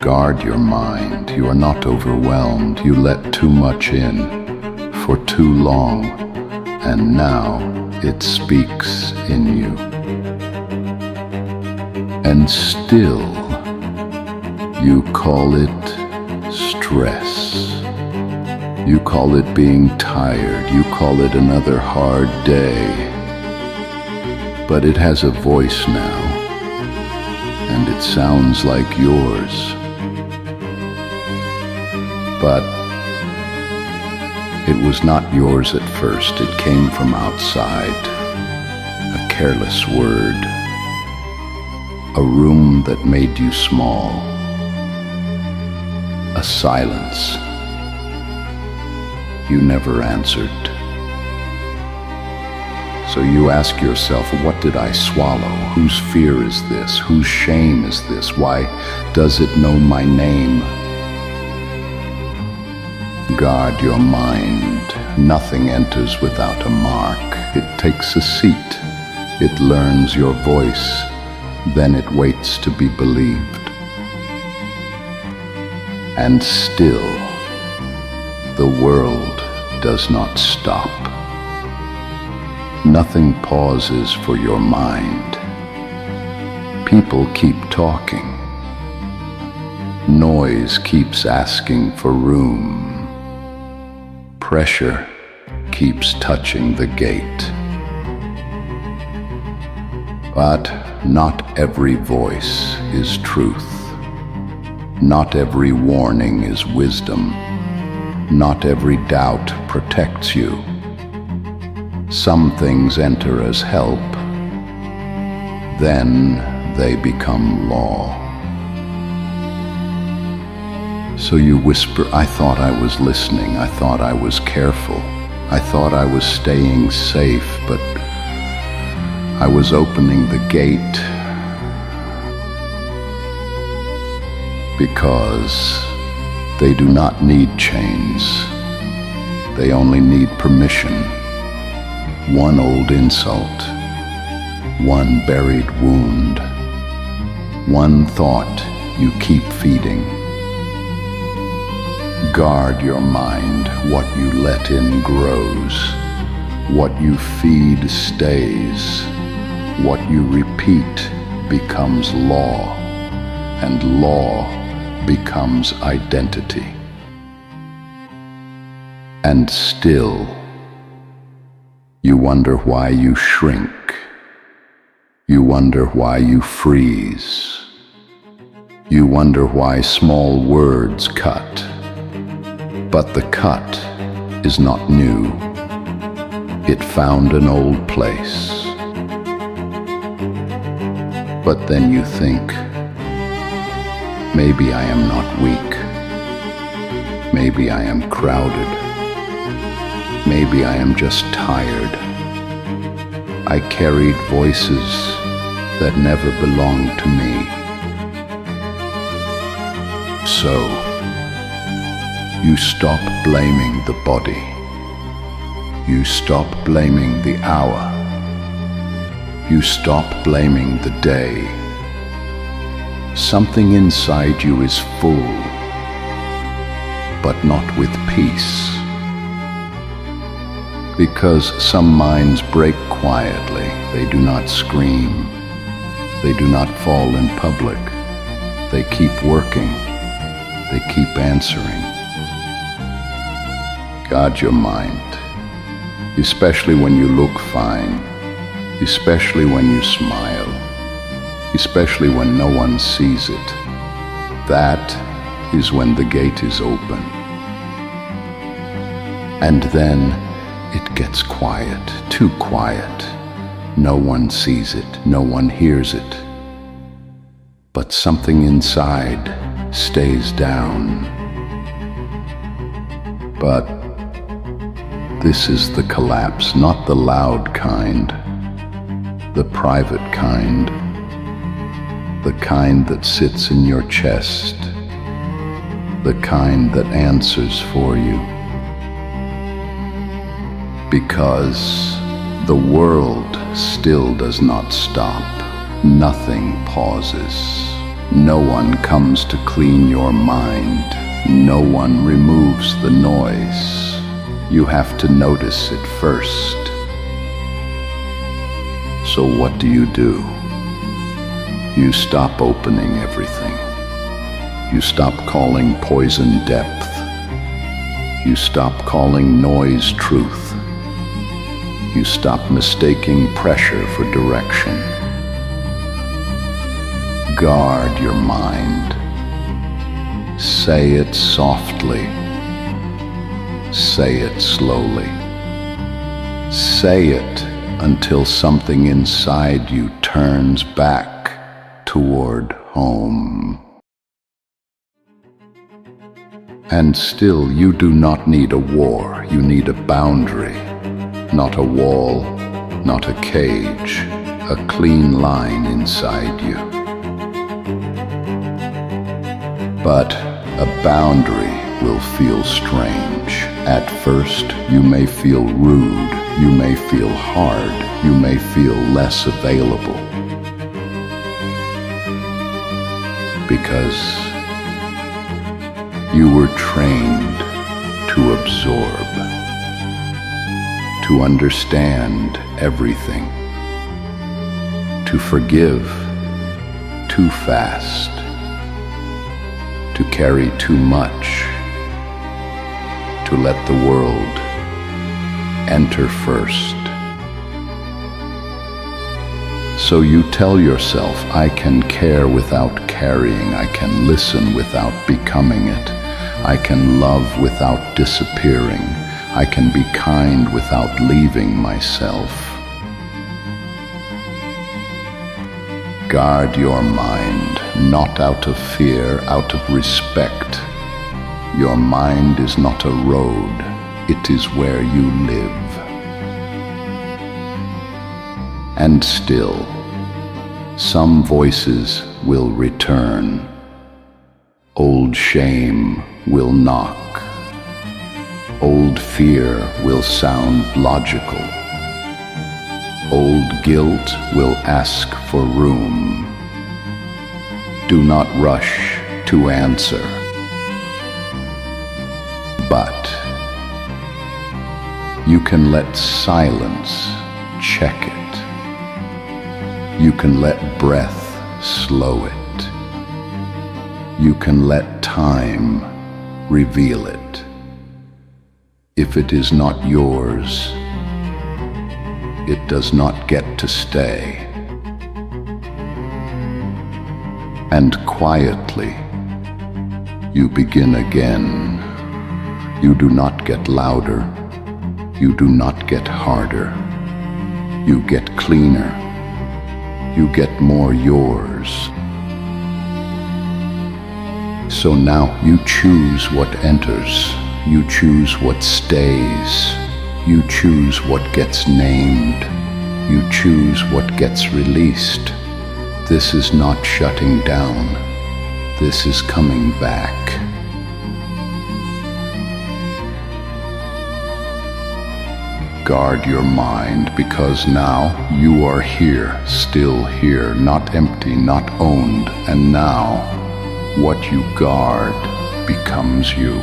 Guard your mind. You are not overwhelmed. You let too much in for too long, and now it speaks in you. And still, you call it stress. You call it being tired. You call it another hard day. But it has a voice now, and it sounds like yours. But it was not yours at first. It came from outside. A careless word. A room that made you small. A silence. You never answered. So you ask yourself, what did I swallow? Whose fear is this? Whose shame is this? Why does it know my name? Guard your mind. Nothing enters without a mark. It takes a seat. It learns your voice. Then it waits to be believed. And still, the world does not stop. Nothing pauses for your mind. People keep talking. Noise keeps asking for room. Pressure keeps touching the gate. But not every voice is truth. Not every warning is wisdom. Not every doubt protects you. Some things enter as help, then they become law. So you whisper, I thought I was listening, I thought I was careful, I thought I was staying safe, but I was opening the gate because they do not need chains, they only need permission. One old insult, one buried wound, one thought you keep feeding. Guard your mind. What you let in grows. What you feed stays. What you repeat becomes law, and law becomes identity. And still, you wonder why you shrink. You wonder why you freeze. You wonder why small words cut. But the cut is not new. It found an old place. But then you think, maybe I am not weak. Maybe I am crowded. Maybe I am just tired. I carried voices that never belonged to me. So, you stop blaming the body. You stop blaming the hour. You stop blaming the day. Something inside you is full, but not with peace. Because some minds break quietly. They do not scream. They do not fall in public. They keep working. They keep answering. Guard your mind, especially when you look fine, especially when you smile, especially when no one sees it. That is when the gate is open. And then it gets quiet, too quiet. No one sees it, no one hears it. But something inside stays down. But this is the collapse, not the loud kind, the private kind, the kind that sits in your chest, the kind that answers for you. Because the world still does not stop. Nothing pauses. No one comes to clean your mind. No one removes the noise. You have to notice it first. So what do? You stop opening everything. You stop calling poison depth. You stop calling noise truth. You stop mistaking pressure for direction. Guard your mind. Say it softly. Say it slowly. Say it until something inside you turns back toward home. And still, you do not need a war. You need a boundary, not a wall, not a cage, a clean line inside you. But a boundary will feel strange. At first, you may feel rude, you may feel hard, you may feel less available. Because you were trained to absorb, to understand everything, to forgive too fast, to carry too much, to let the world enter first. So you tell yourself, I can care without carrying, I can listen without becoming it, I can love without disappearing, I can be kind without leaving myself. Guard your mind, not out of fear, out of respect. Your mind is not a road, it is where you live. And still, some voices will return. Old shame will knock. Old fear will sound logical. Old guilt will ask for room. Do not rush to answer. But you can let silence check it. You can let breath slow it. You can let time reveal it. If it is not yours, it does not get to stay. And quietly, you begin again. You do not get louder. You do not get harder. You get cleaner. You get more yours. So now you choose what enters. You choose what stays. You choose what gets named. You choose what gets released. This is not shutting down. This is coming back. Guard your mind, because now you are here, still here, not empty, not owned, and now what you guard becomes you.